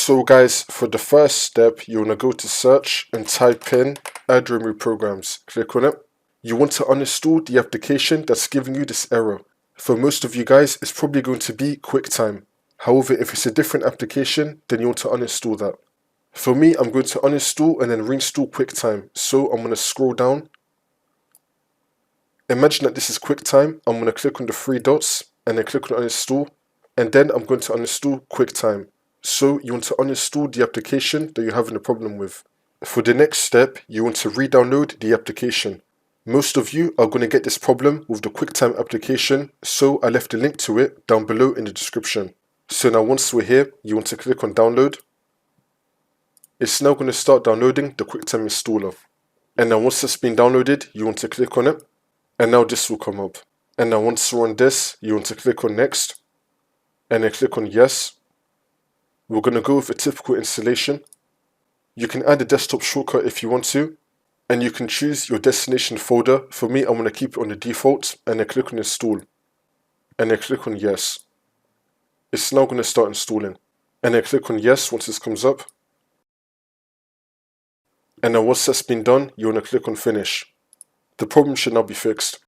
So guys, for the first step, you want to go to search and type in add remove programs. Click on it. You want to uninstall the application that's giving you this error. For most of you guys, it's probably going to be QuickTime. However, if it's a different application, then you want to uninstall that. For me, I'm going to uninstall and then reinstall QuickTime. So I'm going to scroll down. Imagine that this is QuickTime. I'm going to click on the three dots and then click on uninstall. And then I'm going to uninstall QuickTime. So you want to uninstall the application that you're having a problem with. For the next step, you want to re-download the application. Most of you are going to get this problem with the QuickTime application, so I left a link to it down below in the description. So now once we're here, you want to click on download. It's now going to start downloading the QuickTime installer. And now once it's been downloaded, you want to click on it. And now this will come up. And now once we're on this, you want to click on next. And then click on yes. We're going to go with a typical installation. You can add a desktop shortcut if you want to. And you can choose your destination folder. For me, I'm going to keep it on the default. And then click on install. And then click on yes. It's now going to start installing. And then click on yes once this comes up. And now once that's been done, you want to click on finish. The problem should now be fixed.